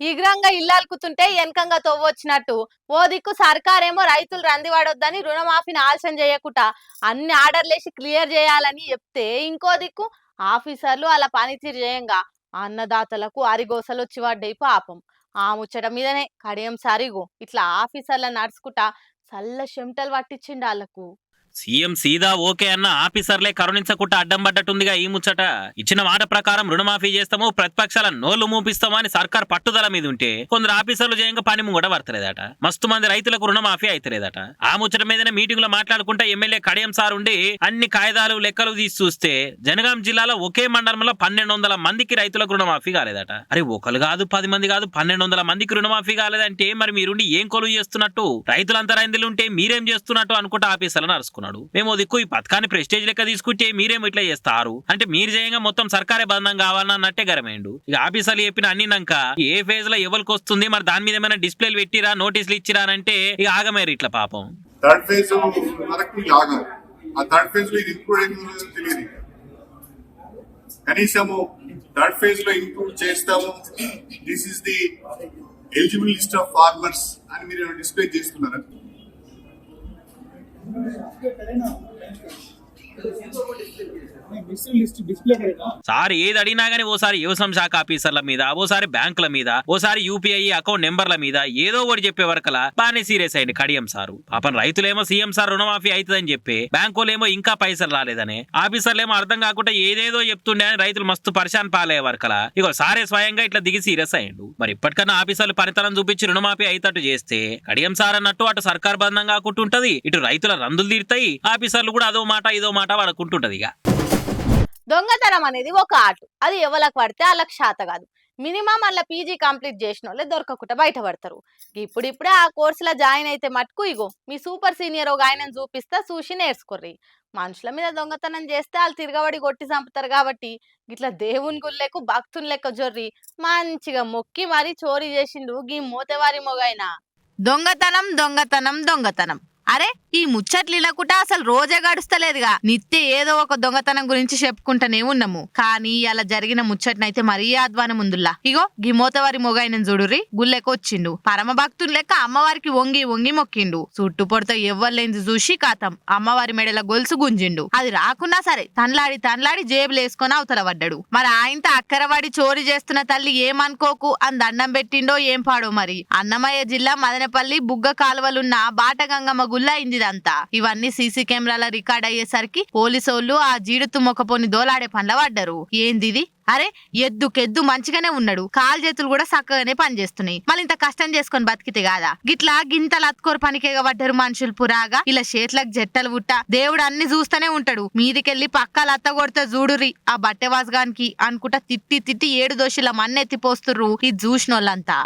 ఈగ్రంగా ఇల్లాలుకుతుంటే వెనకంగా తవ్వొచ్చినట్టు ఓ దిక్కు సర్కారేమో రైతులు రందివాడొద్దని రుణమాఫీని ఆలస్యం చేయకుండా అన్ని ఆర్డర్లేసి క్లియర్ చేయాలని చెప్తే ఇంకో దిక్కు ఆఫీసర్లు అలా పనితీరు చేయంగా అన్నదాతలకు అరిగోసలు వచ్చి పడ్డాయి పాపం. ఆ ముచ్చట మీదనే కడియం సరిగు ఇట్లా ఆఫీసర్ల నడుచుకుంటా చల్ల చెమటలు పట్టించిండు వాళ్ళకు. సీఎం సీదా ఓకే అన్న ఆఫీసర్లే కరుణించకుండా అడ్డం పడ్డట్టుందిగా ఈ ముచ్చట. ఇచ్చిన మాట ప్రకారం రుణమాఫీ చేస్తాము, ప్రతిపక్షాల నోళ్లు మూపిస్తాము అని సర్కార్ పట్టుదల మీద ఉంటే కొందరు ఆఫీసర్లు చేయంగా పని కూడా పడతలేదట. మస్తు మంది రైతులకు రుణమాఫీ అయితలేదట. ఆ ముచ్చట మీదనే మీటింగ్ లో మాట్లాడుకుంటా ఎమ్మెల్యే కడియం సార్ ఉండి అన్ని కాయిదాలు లెక్కలు తీసి చూస్తే జనగాం జిల్లాలో ఒకే మండలంలో 1200 మందికి రైతులకు రుణమాఫీ కాలేదట. అరే ఒకరు కాదు 10 మంది కాదు 1200 మందికి రుణమాఫీ కాలేదంటే మరి మీరుండి ఏం కొలువు చేస్తున్నట్టు, రైతులంతా రైతులు ఉంటే మీరేం చేస్తున్నట్టు అనుకుంటా ఆఫీసర్లను అరుచుకున్నాడు. మేము దిక్కు ఈ పథకాన్ని ప్రెస్టేజ్ లెక్క తీసుకుంటే మీరేమో ఇట్లా చేస్తారు అంటే మీరు చేయంగా మొత్తం సర్కారే బంధం కావాలన్నట్టే గరమేండు. ఇక ఆఫీసర్లు చెప్పిన అన్నినాక ఏ ఫేజ్ లో ఎవరికి వస్తుంది మరి దాని మీద ఏమైనా డిస్ప్లేలు పెట్టిరా నోటీసులు ఇచ్చిరా అంటే ఇక ఆగమేరు ఇట్లా పాపం. థర్డ్ ఫేజ్ వరకు ఆగారు. ఆ థర్డ్ ఫేజ్ లో ఇది ఇంక్లూడ్ తెలియదు. కనీసము థర్డ్ ఫేజ్ లో ఇంక్లూడ్ చేస్తాము, this is the eligible list of farmers అని మీరు డిస్ప్లే చేస్తున్నారా? సార్ ఏది అడిగినా గానీ ఓసారి వ్యవసాయ శాఖ ఆఫీసర్ల మీద, ఓసారి బ్యాంకుల మీద, ఓసారి యూపీఐ అకౌంట్ నెంబర్ల మీద ఏదో ఒకటి చెప్పే వరకలా బానే సీరియస్ అయింది కడియం సారు. పాపం రైతులేమో సీఎం సార్ రుణమాఫీ అవుతుందని చెప్పి బ్యాంకులేమో ఇంకా పైసలు రాలేదని, ఆఫీసర్లేమో అర్థం కాకుండా ఏదేదో చెప్తుండే అని రైతులు మస్తు పరిశాన్ పాలే వరకలా ఇగో సారే స్వయంగా ఇట్లా దిగి సీరియస్ అయ్యిండు. మరి ఇప్పటికన్నా ఆఫీసర్లు పనితనం చూపించి రుణమాఫీ అయితట్టు చేస్తే కడియం సార్ అన్నట్టు అటు సర్కార్ బంధం కాకుంటుంటది, ఇటు రైతుల రందులు తీరుతాయి, ఆఫీసర్లు కూడా అదో మాట ఇదో మాట వాడుకుంటుంటది. ఇక దొంగతనం అనేది ఒక ఆర్ట్, అది ఎవరికి పడితే వాళ్ళకి శాత కాదు. మినిమం అలా పీజీ కంప్లీట్ చేసిన వాళ్ళే దొరకకుండా బయటపడతారు. ఇప్పుడిప్పుడే ఆ కోర్సులో జాయిన్ అయితే మటుకు ఇగో మీ సూపర్ సీనియర్ ఒక ఆయనను చూపిస్తా చూసి నేర్చుకోర్రి. మనుషుల మీద దొంగతనం చేస్తే వాళ్ళు తిరగబడి కొట్టి చంపుతారు కాబట్టి ఇట్లా దేవుని గుళ్ళకు భక్తుని లెక్క జొర్రి మంచిగా మొక్కి మరీ చోరీ చేసిండు గీ మోతేవారి మొగైన. దొంగతనం దొంగతనం దొంగతనం అరే ఈ ముచ్చట్లు ఇలాకుట అసలు రోజే గడుస్తలేదుగా, నిత్య ఏదో ఒక దొంగతనం గురించి చెప్పుకుంటూనే ఉన్నాము. కానీ అలా జరిగిన ముచ్చట్నైతే మరీ ఆద్వానం ఉందిలా. ఇగో గిమోతవారి మొగైన చూడుర్రి గుళ్ళెకొచ్చిండు, పరమ భక్తుని లెక్క అమ్మవారికి వంగి వంగి మొక్కిండు. చుట్టుపొడతో ఎవ్వలేంది చూసి కాతం అమ్మవారి మెడల గొలుసు గుంజిండు. అది రాకున్నా సరే తన్లాడి తన్లాడి జేబులు వేసుకొని అవతల పడ్డాడు. మరి ఆయనతో అక్కరవాడి చోరీ చేస్తున్న తల్లి ఏమనుకోకు అని దండం పెట్టిండో ఏం పాడో మరి. అన్నమయ్య జిల్లా మదనపల్లి బుగ్గ కాలువలున్న బాటగంగమ్మ గుళ్ళ అయిందిదంతా. ఇవన్నీ సీసీ కెమెరాల రికార్డ్ అయ్యేసరికి పోలీసోళ్ళు ఆ జీడుతు మొక్కపోని దోలాడే పనుల పడ్డారు. ఏందిది, అరే ఎద్దుకెద్దు మంచిగానే ఉన్నాడు, కాలు చేతులు కూడా చక్కగానే పనిచేస్తున్నాయి, మళ్ళీ ఇంత కష్టం చేసుకొని బతికితే కాదా. గిట్లా గింతలు అత్తుకోరు పనికేగా పడ్డారు మనుషులు పురాగా. ఇలా చేతులకు జట్టలు పుట్ట దేవుడు అన్ని చూస్తూనే ఉంటాడు. మీదికెళ్ళి పక్కల అత్త కొడితే చూడుర్రి ఆ బట్టెవాసగానికి అనుకుంటా తిట్టి తిట్టి 7 దోషుల మన్నెత్తిపోస్తుర్రు ఇది చూసినోళ్ళంతా.